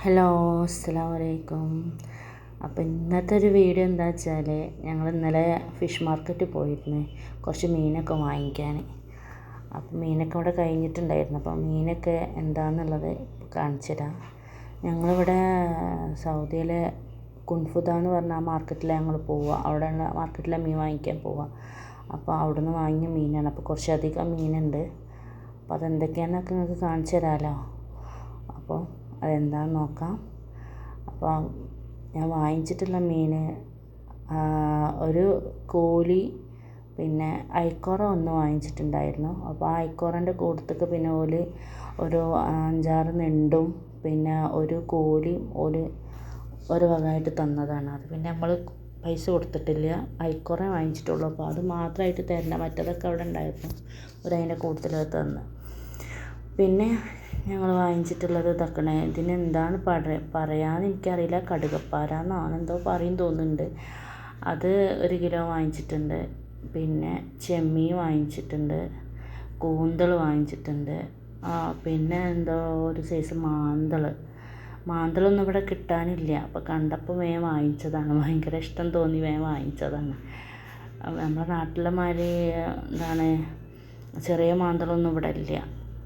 Hello, അസ്സലാമു അലൈക്കും. അപ്പോൾ ഇന്നത്തെ ഒരു വീഡിയോ എന്താ വെച്ചാൽ, ഞങ്ങൾ ഇന്നലെ ഫിഷ് മാർക്കറ്റിൽ പോയിരുന്നു കുറച്ച് മീനൊക്കെ വാങ്ങിക്കാൻ. അപ്പോൾ മീനൊക്കെ ഇവിടെ കഴിഞ്ഞിട്ടുണ്ടായിരുന്നു. അപ്പോൾ മീനൊക്കെ എന്താണെന്നുള്ളത് കാണിച്ചു തരാം. ഞങ്ങളിവിടെ സൗദിയിലെ കുൻഫുദ എന്ന് പറഞ്ഞ ആ മാർക്കറ്റിലാണ് ഞങ്ങൾ പോവുക. അവിടെയുള്ള മാർക്കറ്റിലെ മീൻ വാങ്ങിക്കാൻ പോവുക. അപ്പോൾ അവിടെ നിന്ന് വാങ്ങിയ മീനാണ്. അപ്പോൾ കുറച്ചധികം മീനുണ്ട്. അപ്പോൾ അതെന്തൊക്കെയാണെന്നൊക്കെ നിങ്ങൾക്ക് കാണിച്ചു തരാമല്ലോ. അപ്പോൾ അതെന്താണെന്ന് നോക്കാം. അപ്പോൾ ഞാൻ വാങ്ങിച്ചിട്ടുള്ള മീൻ ഒരു കോലി, പിന്നെ ഐക്കോറ ഒന്ന് വാങ്ങിച്ചിട്ടുണ്ടായിരുന്നു. അപ്പോൾ ആ ഐക്കോറൻ്റെ കൂട്ടത്തേക്ക് പിന്നെ ഒരു 5-6 ഞണ്ടും പിന്നെ ഒരു കോലിയും ഒരു വകയായിട്ട് തന്നതാണ്. അത് പിന്നെ നമ്മൾ പൈസ കൊടുത്തിട്ടില്ല, ഐക്കോറ വാങ്ങിച്ചിട്ടുള്ളൂ. അപ്പോൾ അത് മാത്രമായിട്ട് തരണ്ട, മറ്റതൊക്കെ അവിടെ ഉണ്ടായിരുന്നു, അതിൻ്റെ കൂടുതൽ തന്ന്. പിന്നെ ഞങ്ങൾ വാങ്ങിച്ചിട്ടുള്ളത് ഇതൊക്കെയാണ്. ഇതിനെന്താണ് പറയാമെന്ന് എനിക്കറിയില്ല. കടുകപ്പാര എന്നാണ് എന്തോ പറയും തോന്നുന്നുണ്ട്. അത് 1 കിലോ വാങ്ങിച്ചിട്ടുണ്ട്. പിന്നെ ചെമ്മീൻ വാങ്ങിച്ചിട്ടുണ്ട്, കൂന്തൽ വാങ്ങിച്ചിട്ടുണ്ട്, പിന്നെ എന്തോ ഒരു സൈസ് മാന്തളൊന്നും ഇവിടെ കിട്ടാനില്ല. അപ്പോൾ കണ്ടപ്പോൾ വേഗം വാങ്ങിച്ചതാണ്. ഭയങ്കര ഇഷ്ടം തോന്നി വേഗം വാങ്ങിച്ചതാണ്. നമ്മുടെ നാട്ടിലെ മാതിരി എന്താണ് ചെറിയ മാന്തളൊന്നും ഇവിടെ ഇല്ല.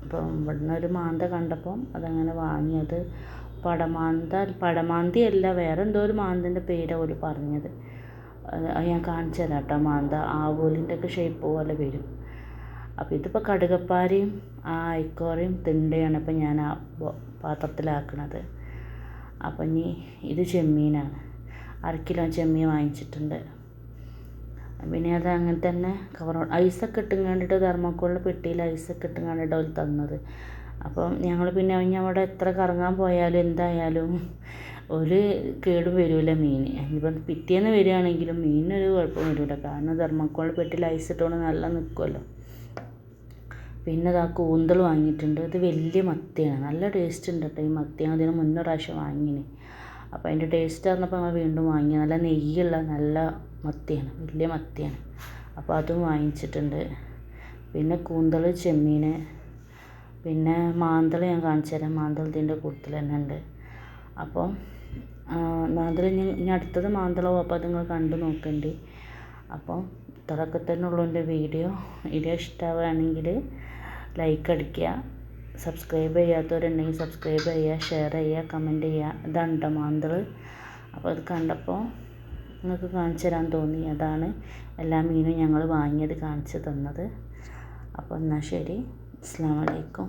അപ്പം ഇവിടുന്ന് ഒരു മാന്ത കണ്ടപ്പം അതങ്ങനെ വാങ്ങിയത്. പടമാന്തിയല്ല, വേറെ എന്തോ ഒരു മാന്തൻ്റെ പേരാണ് ഓല് പറഞ്ഞത്. അത് ഞാൻ കാണിച്ചു തരാം കേട്ടോ. മാന്ത ആവോലിൻ്റെ ഒക്കെ ഷേപ്പ് പോലെ വരും. അപ്പോൾ ഇതിപ്പോൾ കടുകപ്പാരയും ഐക്കോറയും തിണ്ടയാണ് ഇപ്പോൾ ഞാൻ ആ പാത്രത്തിലാക്കണത്. അപ്പം ഇനി ഇത് ചെമ്മീനാണ്. 1/2 കിലോ ചെമ്മീൻ വാങ്ങിച്ചിട്ടുണ്ട്. പിന്നെ അത് അങ്ങനെ തന്നെ ഐസൊക്കെ ഇട്ടും തെർമോക്കോളിൽ പെട്ടിയിൽ ഐസൊക്കെ ഇട്ടും കണ്ടിട്ട് അവർ തന്നത്. അപ്പം ഞങ്ങൾ പിന്നെ അവിടെ എത്ര കറങ്ങാൻ പോയാലും എന്തായാലും ഒരു കേടും വരില്ല മീൻ. ഇനിയിപ്പം പിറ്റേന്ന് വരികയാണെങ്കിലും മീനിനൊരു കുഴപ്പം വരില്ല, കാരണം തെർമോക്കോളിൽ പെട്ടിയിൽ ഐസ് ഇട്ടുകൊണ്ട് നല്ല നിൽക്കുമല്ലോ. പിന്നെ അത് കൂന്തൽ വാങ്ങിയിട്ടുണ്ട്. ഇത് വലിയ മത്തിയാണ്, നല്ല ടേസ്റ്റ് ഉണ്ട് കേട്ടോ. ഈ മത്തി അതിന് മുന്നേ പ്രാവശ്യം വാങ്ങിന്. അപ്പോൾ അതിൻ്റെ ടേസ്റ്റ് അറിഞ്ഞപ്പോൾ ഞങ്ങൾ വീണ്ടും വാങ്ങി. നല്ല നെയ്യുള്ള നല്ല മത്തിയാണ്, വലിയ മത്തിയാണ്. അപ്പോൾ അതും വാങ്ങിച്ചിട്ടുണ്ട്. പിന്നെ കൂന്തൽ, ചെമ്മീൻ, പിന്നെ മാന്തൾ ഞാൻ കാണിച്ചു തരാം. മാന്തൾ ഇതിൻ്റെ കൂട്ടത്തിൽ തന്നെ ഉണ്ട്. അപ്പോൾ മാന്തൾ ഇനി അടുത്തത് മാന്തളാവും. അപ്പോൾ അത് നിങ്ങൾ കണ്ടു നോക്കേണ്ടി. അപ്പോൾ ഇത്രയൊക്കെ തന്നെ ഉള്ളൂ എൻ്റെ വീഡിയോ ഇഷ്ടമാവുകയാണെങ്കിൽ ലൈക്ക് അടിക്കുക. സബ്സ്ക്രൈബ് ചെയ്യാത്തവരുണ്ടെങ്കിൽ സബ്സ്ക്രൈബ് ചെയ്യുക, ഷെയർ ചെയ്യുക, കമൻറ്റ് ചെയ്യുക. ഇതാണ് കേട്ടോ മാന്തൾ. അപ്പോൾ അത് കണ്ടപ്പോൾ നിങ്ങൾക്ക് കാണിച്ചു തരാൻ തോന്നി. അതാണ് എല്ലാ മീനും ഞങ്ങൾ വാങ്ങിയത് കാണിച്ചു തന്നത്. അപ്പോൾ എന്നാൽ ശരി, അസ്സലാമു അലൈക്കും.